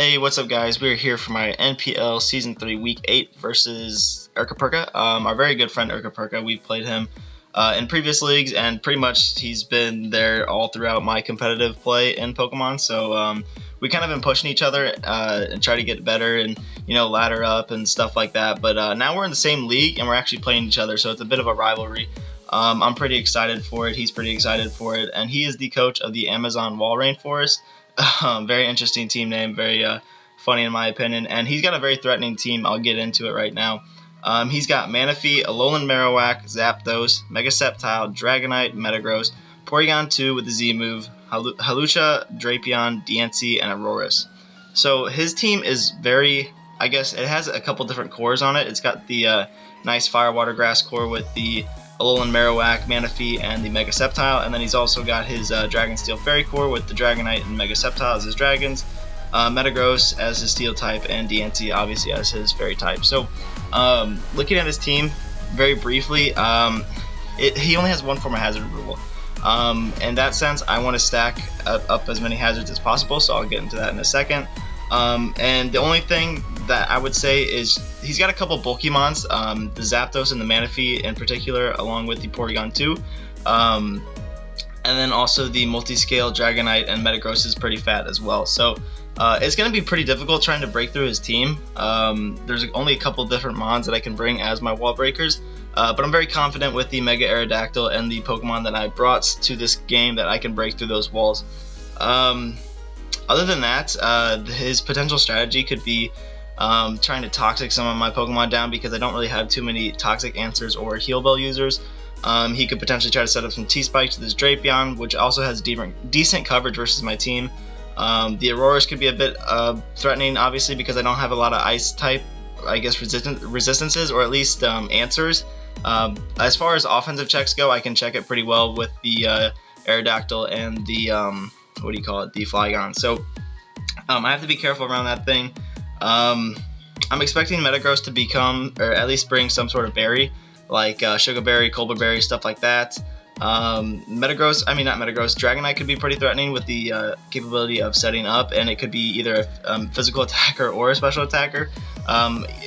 Hey, what's up guys? We're here for my NPL Season 3 Week 8 versus Erca. Our very good friend Erca. We've played him in previous leagues, and pretty much he's been there all throughout my competitive play in Pokemon, so we kind of been pushing each other and try to get better and, you know, ladder up and stuff like that. But now we're in the same league and we're actually playing each other, so it's a bit of a rivalry. I'm pretty excited for it, he's pretty excited for it, and he is the coach of the Amazon Walreinforest. Very interesting team name, very funny in my opinion, and he's got a very threatening team. I'll get into it right now. He's got Manaphy, Alolan Marowak, Zapdos, Mega-Aerodactyl, Dragonite, Metagross, Porygon 2 with the Z move, Hawlucha, Drapion, DNC, and Aurorus. So his team is very, I guess it has a couple different cores on it. It's got the nice Fire Water Grass core with the Alolan Marowak, Manaphy, and the Mega-Aerodactyl, and then he's also got his Dragon Steel Fairy core with the Dragonite and Mega-Aerodactyl as his dragons, Metagross as his Steel type, and DNC obviously as his Fairy type. So, looking at his team very briefly, he only has one form of hazard removal. In that sense, I want to stack up as many hazards as possible, so I'll get into that in a second. And the only thing that I would say is he's got a couple Bulkymons, the Zapdos and the Manaphy in particular, along with the Porygon 2. And then also the Multiscale Dragonite and Metagross is pretty fat as well. So it's going to be pretty difficult trying to break through his team. There's only a couple different Mons that I can bring as my wall breakers. But I'm very confident with the Mega-Aerodactyl and the Pokemon that I brought to this game that I can break through those walls. Other than that, his potential strategy could be trying to Toxic some of my Pokemon down because I don't really have too many Toxic Answers or Heal Bell users. He could potentially try to set up some T-Spikes to this Drapion, which also has decent coverage versus my team. The Aurorus could be a bit threatening, obviously, because I don't have a lot of Ice type, I guess, resistances, or at least answers. As far as offensive checks go, I can check it pretty well with the Aerodactyl and the, the Flygon. So I have to be careful around that thing. I'm expecting Metagross to become, or at least bring some sort of berry, like Sugar Berry, Colbur Berry, stuff like that. Dragonite could be pretty threatening with the capability of setting up, and it could be either a physical attacker or a special attacker.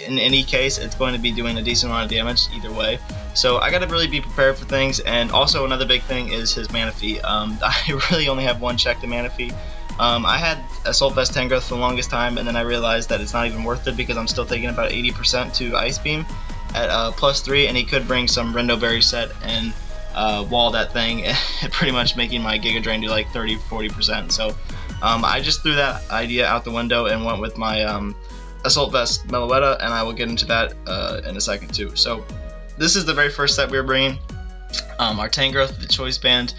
In any case, it's going to be doing a decent amount of damage either way. So I gotta really be prepared for things. And also another big thing is his Manaphy. I really only have one check to Manaphy. I had Assault Vest Tangrowth for the longest time, and then I realized that it's not even worth it because I'm still taking about 80% to Ice Beam at +3, and he could bring some Rindo Berry set and wall that thing, pretty much making my Giga Drain do like 30-40%. So I just threw that idea out the window and went with my Assault Vest Meloetta, and I will get into that in a second too. So this is the very first set we were bringing. Our Tangrowth, the Choice Band,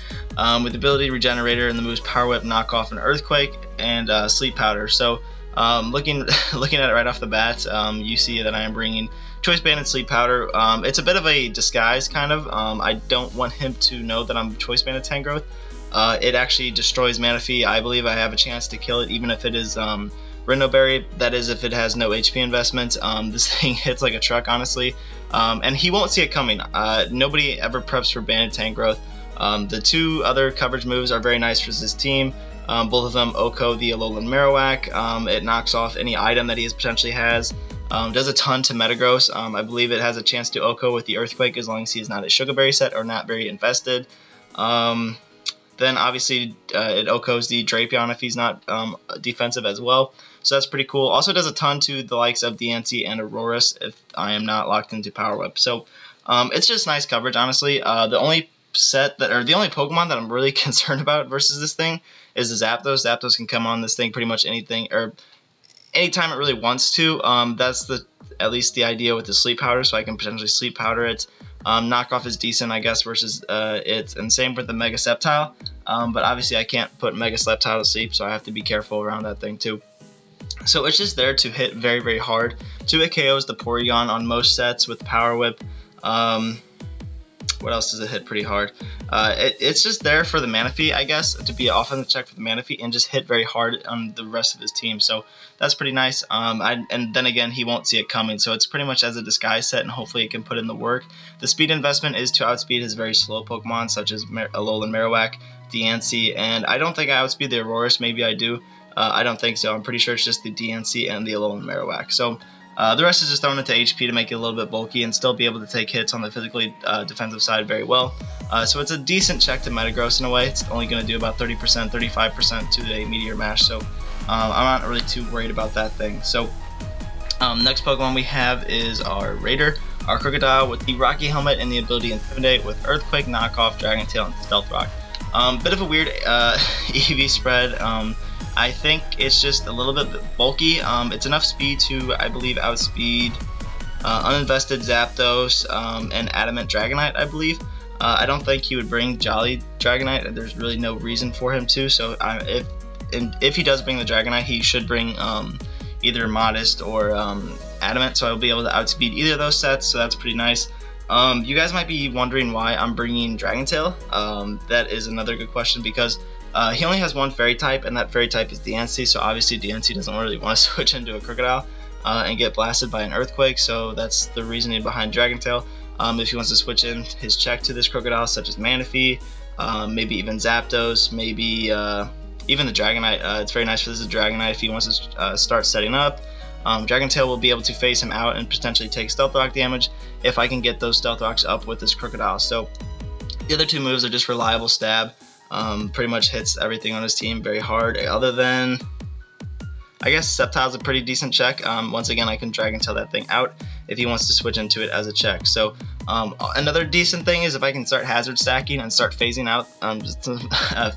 with the ability Regenerator and the moves Power Whip, Knock Off, and Earthquake, and Sleep Powder. So looking at it right off the bat, you see that I am bringing Choice Band and Sleep Powder. It's a bit of a disguise, kind of. I don't want him to know that I'm Choice Banded Tangrowth. It actually destroys Manaphy. I believe I have a chance to kill it, even if it is Rindo Berry. That is, if it has no HP investment. This thing hits like a truck, honestly. And he won't see it coming. Nobody ever preps for Banded Tangrowth. The two other coverage moves are very nice for his team. Both of them Oko the Alolan Marowak. It knocks off any item that he potentially has. Does a ton to Metagross. I believe it has a chance to Oko with the Earthquake as long as he is not a Sugar Berry set or not very invested. Then obviously it Okos the Drapion if he's not defensive as well. So that's pretty cool. Also does a ton to the likes of DNC and Aurorus if I am not locked into Power Whip. So it's just nice coverage, honestly. The only Pokemon that I'm really concerned about versus this thing is the Zapdos. Zapdos can come on this thing pretty much anything, or anytime it really wants to. That's at least the idea with the Sleep Powder, so I can potentially Sleep Powder it. Knockoff is decent, I guess, versus it, and same with the Mega-Aerodactyl. But obviously I can't put Mega-Aerodactyl to sleep, so I have to be careful around that thing too. So it's just there to hit very, very hard. 2-hit KOs the Porygon on most sets with Power Whip. What else does it hit pretty hard? It's just there for the Manaphy, I guess, to be an offensive check for the Manaphy and just hit very hard on the rest of his team. So that's pretty nice. And then again, he won't see it coming. So it's pretty much as a disguise set, and hopefully it can put in the work. The speed investment is to outspeed his very slow Pokemon, such as Alolan Marowak, DNC, and I don't think I outspeed the Aurorus. Maybe I do. I don't think so. I'm pretty sure it's just the DNC and the Alolan Marowak. So the rest is just thrown into HP to make it a little bit bulky and still be able to take hits on the physically defensive side very well. So it's a decent check to Metagross in a way. It's only going to do about 30%, 35% to a Meteor Mash, so I'm not really too worried about that thing. So next Pokemon we have is our Raider, our Crocodile with the Rocky Helmet and the ability Intimidate with Earthquake, Knockoff, Dragon Tail, and Stealth Rock. Bit of a weird EV spread. I think it's just a little bit bulky. It's enough speed to, I believe, outspeed Uninvested Zapdos and Adamant Dragonite, I believe. I don't think he would bring Jolly Dragonite, and there's really no reason for him to. So if he does bring the Dragonite, he should bring either Modest or Adamant, so I'll be able to outspeed either of those sets, so that's pretty nice. You guys might be wondering why I'm bringing Dragon Tail. That is another good question, because he only has one Fairy type, and that Fairy type is DNC, so obviously DNC doesn't really want to switch into a Crocodile and get blasted by an Earthquake, so that's the reasoning behind Dragon Tail. If he wants to switch in his check to this Crocodile, such as Manaphy, maybe even Zapdos, maybe even the Dragonite, it's very nice for this Dragonite if he wants to start setting up. Dragon Tail will be able to phase him out and potentially take Stealth Rock damage if I can get those Stealth Rocks up with this Crocodile. So the other two moves are just Reliable Stab, pretty much hits everything on his team very hard, other than, I guess, Sceptile's a pretty decent check. Once again, I can Dragon Tail that thing out if he wants to switch into it as a check. So another decent thing is if I can start hazard stacking and start phasing out,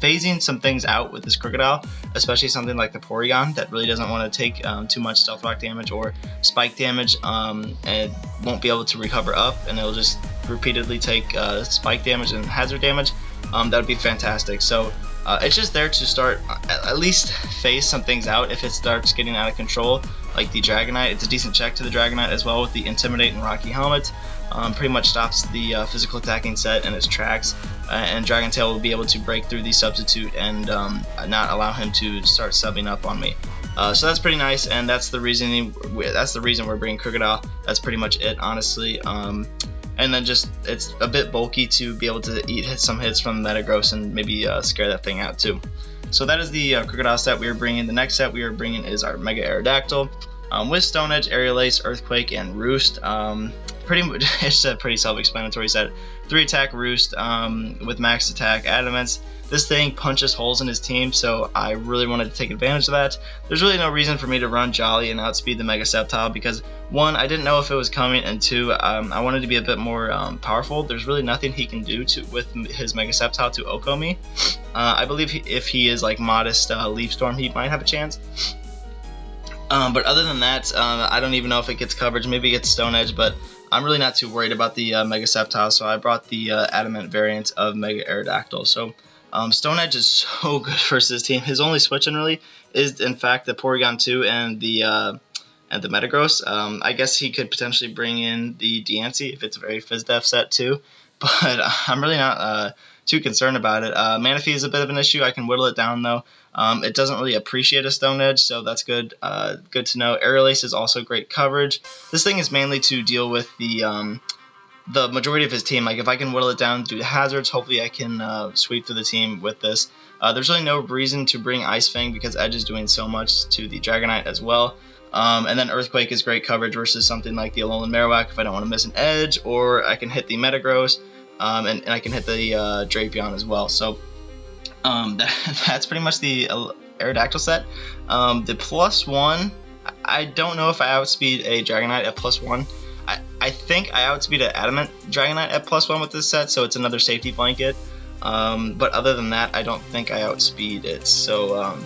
phasing some things out with this Crocodile, especially something like the Porygon that really doesn't want to take too much Stealth Rock damage or Spike damage, and won't be able to recover up, and it'll just repeatedly take Spike damage and hazard damage. That would be fantastic. So it's just there to start at least phase some things out if it starts getting out of control, like the Dragonite. It's a decent check to the Dragonite as well with the Intimidate and Rocky Helmet. Pretty much stops the physical attacking set in its tracks, and Dragon Tail will be able to break through the substitute and not allow him to start subbing up on me. So that's pretty nice, and that's the reason we're bringing Crocodile. That's pretty much it, honestly. And then just, it's a bit bulky to be able to hit some hits from Metagross and maybe scare that thing out too. So that is the Crocodile set we are bringing. The next set we are bringing is our Mega-Aerodactyl with Stone Edge, Aerial Ace, Earthquake, and Roost. Pretty much, it's a pretty self-explanatory set. 3 attack Roost with max attack Adamants. This thing punches holes in his team, so I really wanted to take advantage of that. There's really no reason for me to run Jolly and outspeed the Mega Sceptile because, 1, I didn't know if it was coming, and 2, I wanted to be a bit more powerful. There's really nothing he can do with his Mega Sceptile to OHKO me. I believe if he is like Modest Leaf Storm, he might have a chance. But other than that, I don't even know if it gets coverage. Maybe it gets Stone Edge, but I'm really not too worried about the Mega Sceptile, so I brought the Adamant variant of Mega-Aerodactyl. So Stone Edge is so good versus his team. His only switch-in really is, in fact, the Porygon 2 and the Metagross. I guess he could potentially bring in the DNC if it's a very Phys-Def set too, but I'm really not too concerned about it. Manaphy is a bit of an issue. I can whittle it down though. It doesn't really appreciate a Stone Edge, so that's good. Good to know. Aerial Ace is also great coverage. This thing is mainly to deal with the majority of his team. Like if I can whittle it down due to hazards, hopefully I can sweep through the team with this. There's really no reason to bring Ice Fang because Edge is doing so much to the Dragonite as well. And then Earthquake is great coverage versus something like the Alolan Marowak if I don't want to miss an Edge, or I can hit the Metagross, and I can hit the Drapion as well. So that's pretty much the Aerodactyl set. The +1, I don't know if I outspeed a Dragonite at +1. I think I outspeed an Adamant Dragonite at +1 with this set, so it's another safety blanket. But other than that, I don't think I outspeed it. So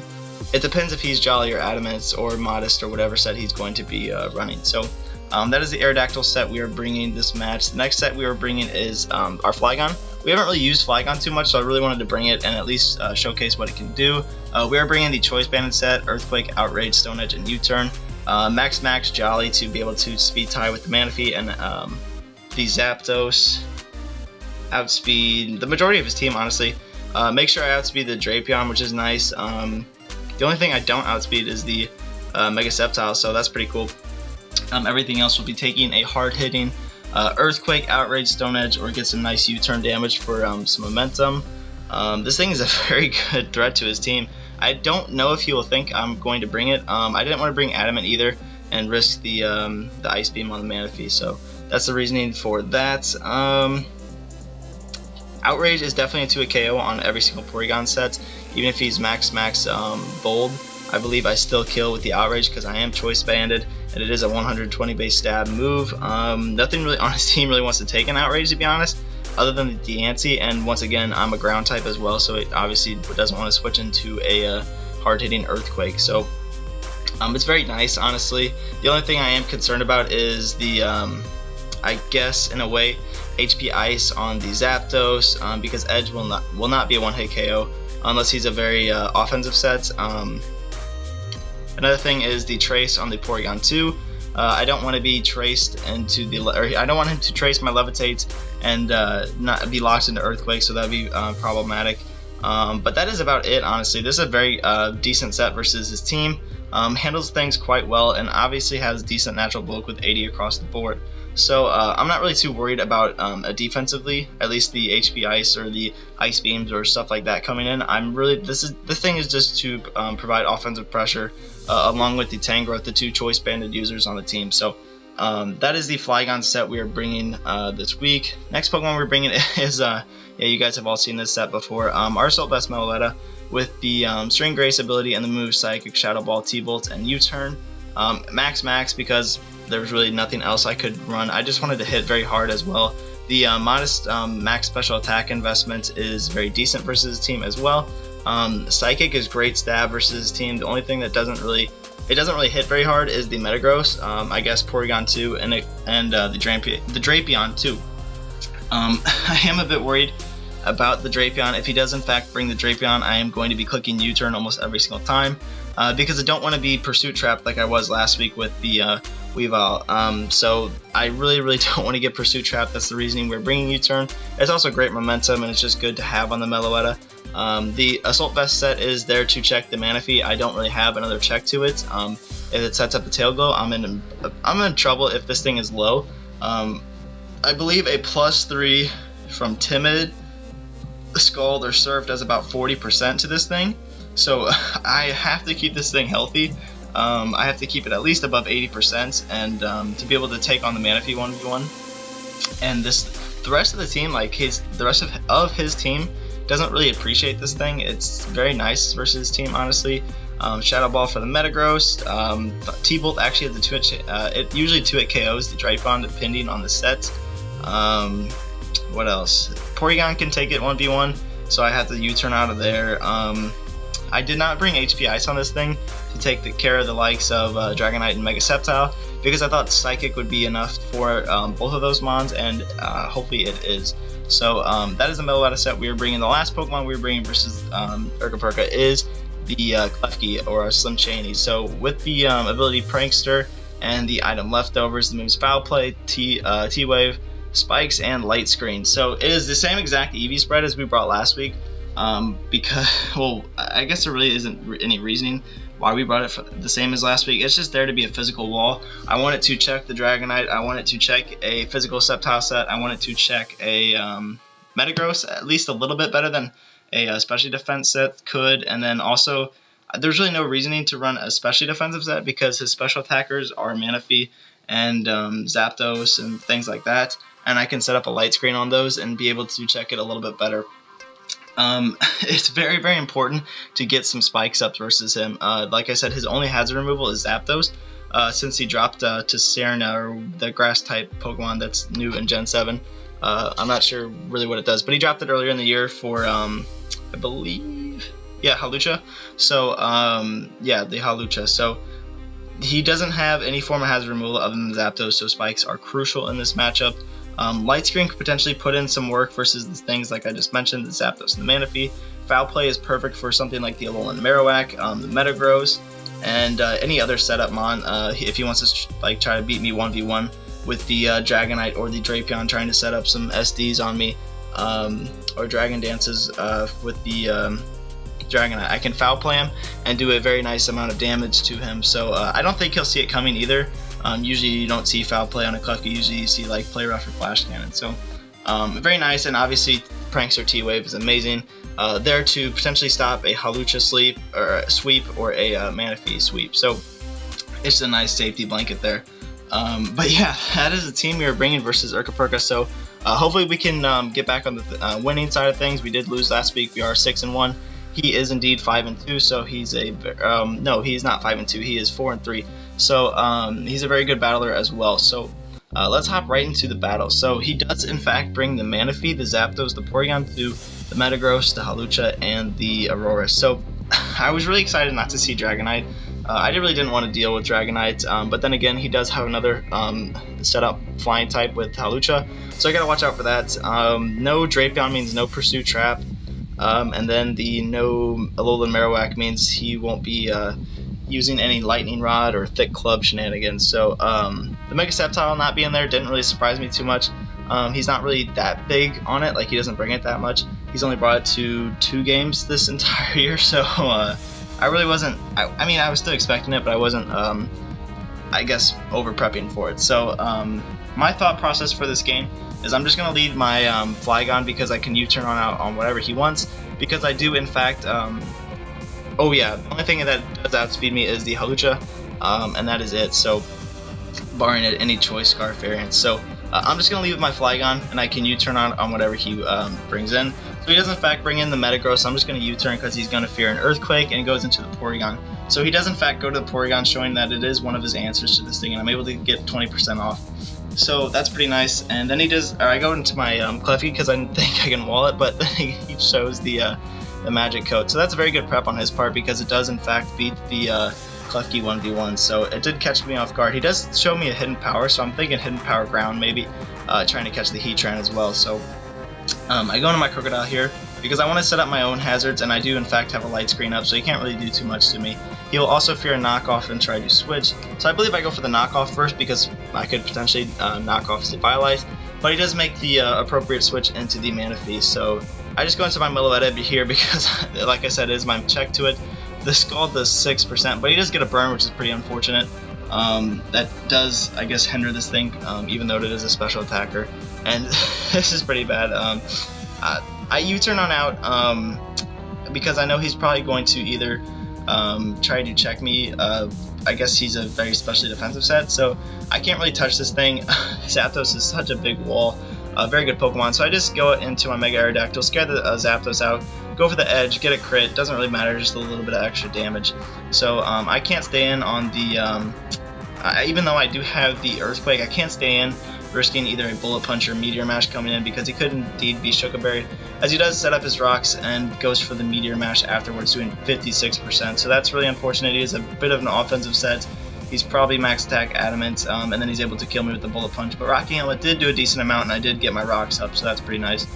it depends if he's Jolly or Adamant or Modest or whatever set he's going to be running. So that is the Aerodactyl set we are bringing this match. The next set we are bringing is our Flygon. We haven't really used Flygon too much, so I really wanted to bring it and at least showcase what it can do. We are bringing the Choice Banded set, Earthquake, Outrage, Stone Edge, and U-Turn. Max Jolly to be able to speed tie with the Manaphy, and the Zapdos outspeed the majority of his team, honestly. Make sure I outspeed the Drapion, which is nice. The only thing I don't outspeed is the Mega Sceptile, so that's pretty cool. Everything else will be taking a hard-hitting Earthquake, Outrage, Stone Edge, or get some nice U-turn damage for some momentum. This thing is a very good threat to his team. I don't know if he will think I'm going to bring it. I didn't want to bring Adamant either and risk the Ice Beam on the Manaphy, so that's the reasoning for that. Outrage is definitely a 2-hit KO on every single Porygon set. Even if he's max bold, I believe I still kill with the Outrage because I am choice banded and it is a 120 base stab move. Nothing really on his team really wants to take an Outrage, to be honest, other than the Deancey, and once again I'm a ground type as well, so it obviously doesn't want to switch into a hard hitting Earthquake. So it's very nice, honestly. The only thing I am concerned about is the I guess in a way HP Ice on the Zapdos, because Edge will not be a one-hit KO unless he's a very offensive set. Another thing is the Trace on the Porygon 2. I don't want to be traced into I don't want him to trace my Levitate and not be locked into Earthquake, so that'd be problematic. But that is about it, honestly. This is a very decent set versus his team. Handles things quite well and obviously has decent natural bulk with 80 across the board. So I'm not really too worried about defensively, at least the HP Ice or the Ice Beams or stuff like that coming in. The thing is just to provide offensive pressure along with the Tangrowth, the two choice banded users on the team. So that is the Flygon set we are bringing this week. Next Pokemon we're bringing is yeah, you guys have all seen this set before. Our Assault Vest Meloetta with the String Grace ability and the move Psychic, Shadow Ball, T-Bolt, and U-Turn. Max because there was really nothing else I could run. I just wanted to hit very hard as well. The modest max special attack investment is very decent versus his team as well. Psychic is great stab versus his team. The only thing that doesn't really hit very hard is the Metagross. I guess Porygon 2 and the Drapion too. I am a bit worried about the Drapion. If he does in fact bring the Drapion, I am going to be clicking U-turn almost every single time because I don't want to be pursuit trapped like I was last week with the Weavile. So I really don't want to get pursuit trapped. That's the reasoning we're bringing U-turn. It's also great momentum and it's just good to have on the Meloetta. The Assault Vest set is there to check the Manaphy. I don't really have another check to it. If it sets up the Tail Glow, I'm in trouble if this thing is low. I believe a +3 from Timid, Scald, or Surf does about 40% to this thing. So I have to keep this thing healthy. I have to keep it at least above 80% and to be able to take on the Manaphy 1v1. And the rest of the team, like the rest of his team, doesn't really appreciate this thing. It's very nice versus his team, honestly. Shadow Ball for the Metagross. T-Bolt actually has the 2-hit. It usually 2-hit KOs the Drapion depending on the set. What else? Porygon can take it 1v1, so I have to U-turn out of there. I did not bring HP Ice on this thing to take care of the likes of Dragonite and Mega Sceptile because I thought Psychic would be enough for both of those mons, and hopefully it is. So that is the Meloetta set we are bringing. The last Pokemon we are bringing versus Erca is the Klefki or Slim Shady. So with the ability Prankster and the item Leftovers, the moves Foul Play, T-Wave, Spikes, and Light Screen. So it is the same exact EV spread as we brought last week. Because, well, I guess there really isn't any reasoning why we brought it the same as last week. It's just there to be a physical wall. I want it to check the Dragonite. I want it to check a physical Sceptile set. I want it to check a Metagross at least a little bit better than a specialty defense set could. And then also, there's really no reasoning to run a specialty defensive set because his special attackers are Manaphy and Zapdos and things like that. And I can set up a light screen on those and be able to check it a little bit better. It's very important to get some spikes up versus him. Like I said, his only hazard removal is Zapdos. Since he dropped to Serena, or the grass type Pokemon that's new in Gen 7. I'm not sure really what it does, but he dropped it earlier in the year for, I believe, yeah, Hawlucha. So, yeah, the Hawlucha. So, he doesn't have any form of hazard removal other than Zapdos, so spikes are crucial in this matchup. Light Screen could potentially put in some work versus the things like I just mentioned, the Zapdos and the Manaphy. Foul Play is perfect for something like the Alolan Marowak, the Metagross, and any other setup mon if he wants to try to beat me 1v1 with the Dragonite or the Drapion trying to set up some SDs on me, or Dragon Dances with the Dragonite. I can Foul Play him and do a very nice amount of damage to him, so I don't think he'll see it coming either. Usually you don't see Foul Play on a Klefki, usually you see like Play Rough or Flash Cannon. So very nice, and obviously Prankster T-Wave is amazing. there to potentially stop a Hawlucha sweep or a Manaphy sweep. So it's a nice safety blanket there. But yeah, that is the team we are bringing versus Erca. So hopefully we can get back on the winning side of things. We did lose last week. We are 6-1. He is indeed 5-2. So he's a no, he's not 5-2. He is 4-3. So he's a very good battler as well. So let's hop right into the battle. So he does in fact bring the Manaphy, the Zapdos, the Porygon 2, the Metagross, the Hawlucha, and the Aurora. So I was really excited not to see Dragonite. I really didn't want to deal with Dragonite, but then again, he does have another setup flying type with Hawlucha, so I gotta watch out for that. No Drapion means no Pursuit Trap, and then the no Alolan Marowak means he won't be using any Lightning Rod or Thick Club shenanigans. So the Mega Sceptile not being there didn't really surprise me too much. He's not really that big on it, like he doesn't bring it that much. He's only brought it to 2 games this entire year, so I really wasn't, I mean, I was still expecting it, but I wasn't, I guess, over-prepping for it. So, my thought process for this game is I'm just going to lead my Flygon because I can U-turn on whatever he wants, because I do, in fact, oh yeah, the only thing that does outspeed me is the Hawlucha, and that is it, so, barring any choice Scarf variants. So, I'm just going to leave with my Flygon, and I can U-turn on whatever he brings in. So he does in fact bring in the Metagross, so I'm just going to U-turn because he's going to fear an Earthquake, and he goes into the Porygon. So he does in fact go to the Porygon, showing that it is one of his answers to this thing, and I'm able to get 20% off. So that's pretty nice. And then he does, or I go into my Klefki because I didn't think I can wall it, but then he shows the Magic Coat. So that's a very good prep on his part because it does in fact beat the Klefki 1v1, so it did catch me off guard. He does show me a Hidden Power, so I'm thinking Hidden Power Ground maybe, trying to catch the Heatran as well. So I go into my Crocodile here because I want to set up my own hazards, and I do in fact have a light screen up, so he can't really do too much to me. He will also fear a knockoff and try to switch, so I believe I go for the knockoff first because I could potentially knock off his Violight, but he does make the appropriate switch into the Manaphy, so I just go into my Meloetta here because, like I said, it is my check to it. The Scald does 6%, but he does get a burn, which is pretty unfortunate. That does, I guess, hinder this thing, even though it is a special attacker. And this is pretty bad. I U-turn on out because I know he's probably going to either try to check me. I guess he's a very specially defensive set, so I can't really touch this thing. Zapdos is such a big wall. Very good Pokemon, so I just go into my Mega-Aerodactyl, scare the Zapdos out, go for the edge, get a crit, doesn't really matter, just a little bit of extra damage. So I can't stay in on the, even though I do have the Earthquake, I can't stay in risking either a Bullet Punch or Meteor Mash coming in because he could indeed be Shuka Berry, as he does set up his rocks and goes for the Meteor Mash afterwards, doing 56%. So that's really unfortunate. He is a bit of an offensive set. He's probably max attack Adamant, and then he's able to kill me with the Bullet Punch. But Rocky Helmet did do a decent amount, and I did get my rocks up, so that's pretty nice.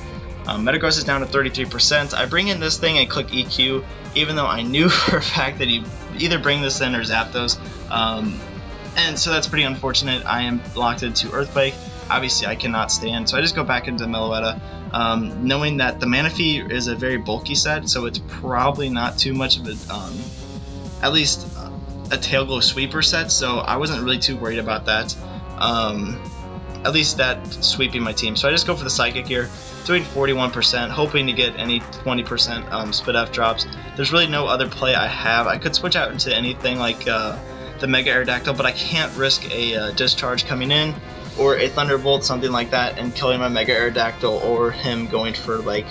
Metagross is down to 33%. I bring in this thing and click EQ, even though I knew for a fact that he'd either bring this in or Zapdos. And so that's pretty unfortunate. I am locked into Earthquake. Obviously, I cannot stand, so I just go back into Meloetta, knowing that the Manaphy is a very bulky set, so it's probably not too much of a, at least a Tail Glow Sweeper set, so I wasn't really too worried about that. At least that sweeping my team. So I just go for the Psychic here, doing 41%, hoping to get any 20% Spit F drops. There's really no other play I have. I could switch out into anything like the Mega-Aerodactyl, but I can't risk a Discharge coming in, or a Thunderbolt, something like that, and killing my Mega-Aerodactyl, or him going for, like,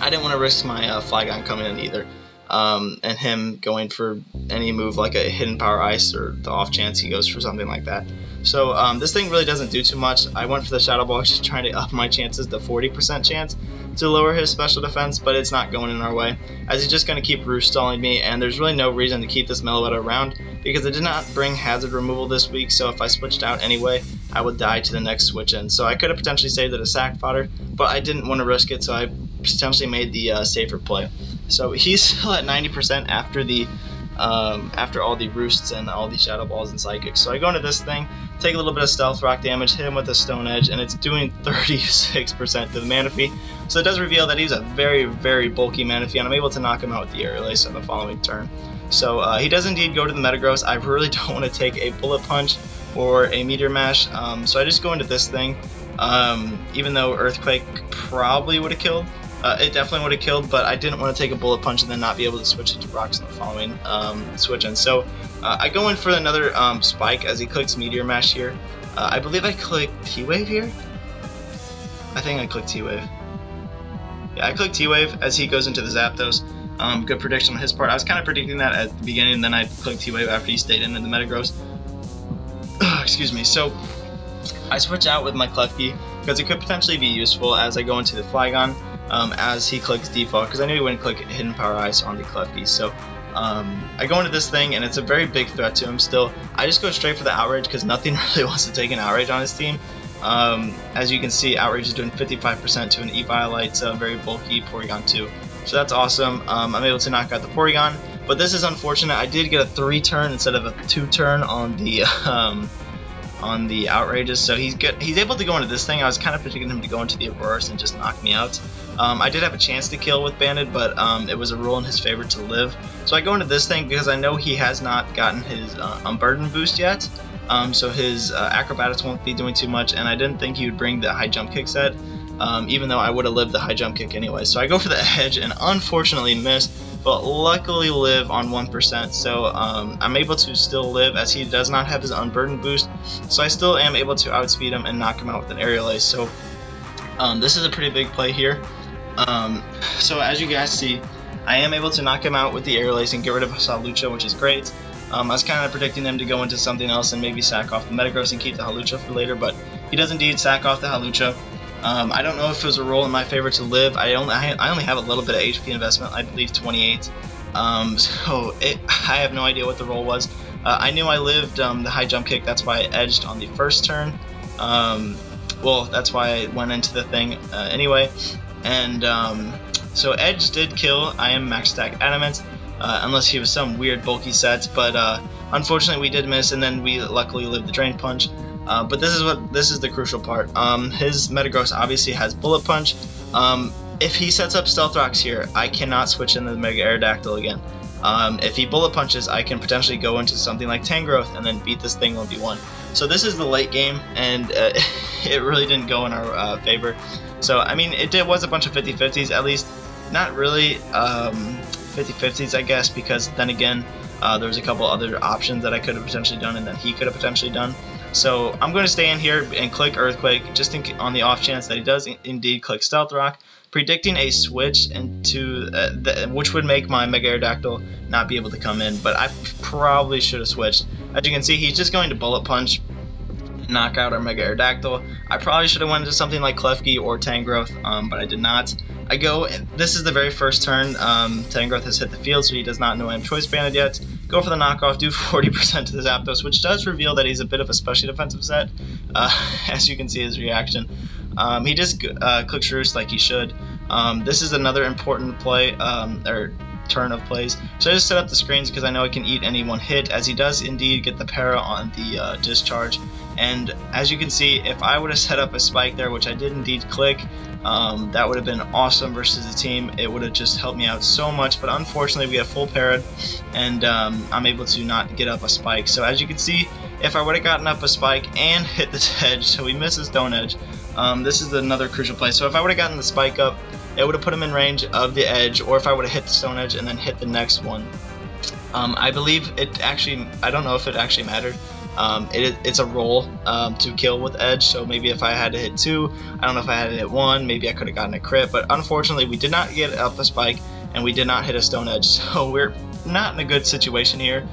I didn't want to risk my Flygon coming in either. And him going for any move like a Hidden Power Ice, or the off chance he goes for something like that. So this thing really doesn't do too much. I went for the Shadow Ball, just trying to up my chances to 40% chance to lower his special defense, but it's not going in our way, as he's just going to keep Roost stalling me, and there's really no reason to keep this Meloetta around, because it did not bring Hazard Removal this week, so if I switched out anyway, I would die to the next switch in. So I could have potentially saved it a sack fodder, but I didn't want to risk it, so I potentially made the safer play. So he's still at 90% after the after all the Roosts and all the Shadow Balls and Psychics. So I go into this thing, take a little bit of Stealth Rock damage, hit him with a Stone Edge, and it's doing 36% to the Manaphy. So it does reveal that he's a very, very bulky Manaphy, and I'm able to knock him out with the Aerial Ace on the following turn. So he does indeed go to the Metagross. I really don't want to take a Bullet Punch or a Meteor Mash, so I just go into this thing, even though Earthquake probably would have killed. it definitely would have killed, but I didn't want to take a bullet punch and then not be able to switch into rocks in the following switch in. So I go in for another spike as he clicks Meteor Mash here. I believe I clicked T-Wave here. I think I clicked T-Wave. Yeah, I clicked T-Wave as he goes into the Zapdos. Good prediction on his part. I was kind of predicting that at the beginning, and then I clicked T-Wave after he stayed in the Metagross. Excuse me. So I switch out with my Klefki because it could potentially be useful as I go into the Flygon as he clicks Default, because I knew he wouldn't click Hidden Power Ice on the Klefki. So I go into this thing, and it's a very big threat to him still. I just go straight for the Outrage because nothing really wants to take an Outrage on his team. As you can see, Outrage is doing 55% to an Eviolite, very bulky Porygon 2. So that's awesome. I'm able to knock out the Porygon, but this is unfortunate. I did get a 3-turn instead of a 2-turn on the Outrages, so he's able to go into this thing. I was kind of predicting him to go into the Aurorus and just knock me out. I did have a chance to kill with Banded, but it was a rule in his favor to live. So I go into this thing because I know he has not gotten his Unburden boost yet. So his Acrobatics won't be doing too much, and I didn't think he would bring the High Jump Kick set, even though I would have lived the High Jump Kick anyway. So I go for the Edge and unfortunately missed, but luckily live on 1%. So I'm able to still live as he does not have his Unburden boost. So I still am able to outspeed him and knock him out with an Aerial Ace. So this is a pretty big play here. So as you guys see, I am able to knock him out with the Aerial Ace and get rid of Hawlucha, which is great. I was kind of predicting them to go into something else and maybe sack off the Metagross and keep the Hawlucha for later, but he does indeed sack off the Hawlucha. I don't know if it was a roll in my favor to live. I only have a little bit of HP investment, I believe 28. I have no idea what the roll was. I knew I lived the High Jump Kick, that's why I edged on the first turn. Well, that's why I went into the thing anyway. And so Edge did kill. I am max stack Adamant. Unless he was some weird bulky set, but unfortunately we did miss, and then we luckily lived the Drain Punch. But this is the crucial part. His Metagross obviously has Bullet Punch. If he sets up Stealth Rocks here, I cannot switch into the Mega-Aerodactyl again. If he Bullet Punches, I can potentially go into something like Tangrowth and then beat this thing 1v1. So this is the late game, and it really didn't go in our favor. So I mean, it was a bunch of 50-50s, at least not really 50-50s, I guess, because then again, there was a couple other options that I could have potentially done and that he could have potentially done. So I'm going to stay in here and click Earthquake just on the off chance that he does indeed click Stealth Rock, predicting a switch into which would make my Mega-Aerodactyl not be able to come in, but I probably should have switched. As you can see, he's just going to Bullet Punch, knock out our Mega-Aerodactyl. I probably should have went into something like Klefki or Tangrowth, but I did not. I go, this is the very first turn. Tangrowth has hit the field, so he does not know I am Choice Banded yet. Go for the knockoff, do 40% to the Zapdos, which does reveal that he's a bit of a specially defensive set, as you can see his reaction. He just clicks Roost like he should. This is another important play, or turn of plays. So I just set up the screens because I know I can eat any one hit, as he does indeed get the para on the discharge. And as you can see, if I would have set up a spike there, which I did indeed click, that would have been awesome versus the team. It would have just helped me out so much, but unfortunately we have full parad, and I'm able to not get up a spike. So as you can see, if I would have gotten up a spike and hit the edge, so he misses Stone Edge, this is another crucial play. So if I would have gotten the spike up, it would have put him in range of the edge, or if I would have hit the Stone Edge and then hit the next one. I believe it actually, I don't know if it actually mattered. It's a roll to kill with edge, so maybe if I had to hit 2, I don't know if I had to hit 1, maybe I could have gotten a crit, but unfortunately we did not get up a spike and we did not hit a Stone Edge, so we're not in a good situation here.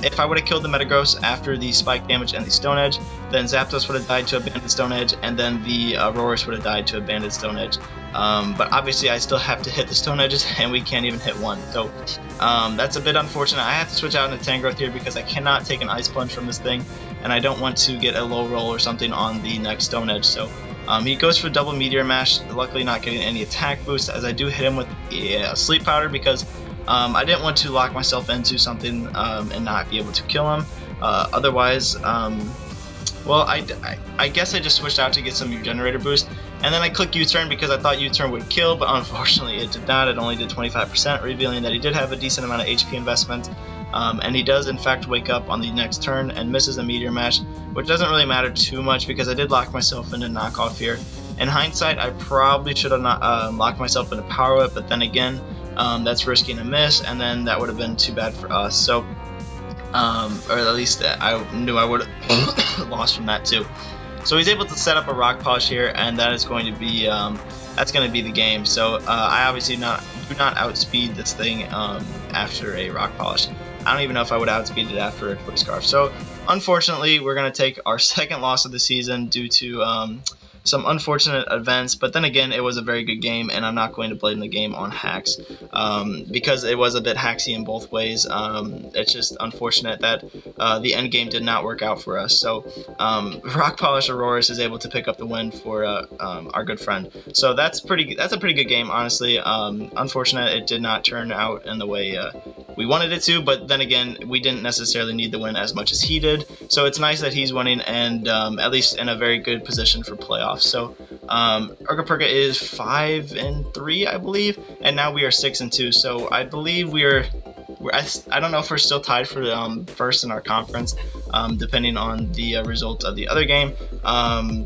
If I would have killed the Metagross after the spike damage and the Stone Edge, then Zapdos would have died to a Banded Stone Edge, and then the Aurorus would have died to a Banded Stone Edge. But obviously I still have to hit the Stone Edges, and we can't even hit 1. So that's a bit unfortunate. I have to switch out into Tangrowth here because I cannot take an Ice Punch from this thing, and I don't want to get a low roll or something on the next Stone Edge. So he goes for double Meteor Mash, luckily not getting any attack boost, as I do hit him with Sleep Powder because I didn't want to lock myself into something and not be able to kill him. Otherwise, well, I guess I just switched out to get some Regenerator boost, and then I clicked U-turn because I thought U-turn would kill, but unfortunately it did not. It only did 25%, revealing that he did have a decent amount of HP investment. And he does in fact wake up on the next turn and misses a Meteor Mash, which doesn't really matter too much because I did lock myself into knockoff here, In hindsight, I probably should have not locked myself in a power whip, but then again, that's risking a miss, and then that would have been too bad for us. So, or at least I knew I would have lost from that too. So he's able to set up a rock polish here, and that is going to be the game. So I obviously do not outspeed this thing after a rock polish. I don't even know if I would outspeed it after a quick scarf. So unfortunately, we're going to take our second loss of the season due to some unfortunate events, but then again, it was a very good game, and I'm not going to blame the game on hacks because it was a bit hacksy in both ways. It's just unfortunate that the end game did not work out for us. So Rock Polish Auroras is able to pick up the win for our good friend. So that's a pretty good game, honestly. Unfortunate it did not turn out in the way we wanted it to, but then again, we didn't necessarily need the win as much as he did. So it's nice that he's winning, and at least in a very good position for playoffs. So Erca is 5-3, I believe, and now we are 6-2. So I believe I don't know if we're still tied for first in our conference, depending on the result of the other game.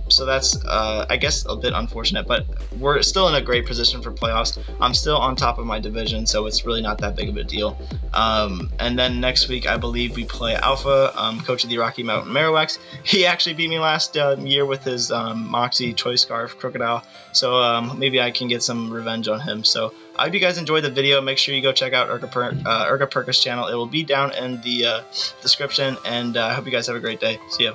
So that's I guess a bit unfortunate, but we're still in a great position for playoffs. I'm still on top of my division, so it's really not that big of a deal. And then next week, I believe we play Alpha, coach of the Rocky Mountain Marowaks. He actually beat me last year with his Moxie Choice Scarf Crocodile, so maybe I can get some revenge on him. So I hope you guys enjoyed the video. Make sure you go check out Erca Perka's channel. It will be down in the description, and I hope you guys have a great day. See ya.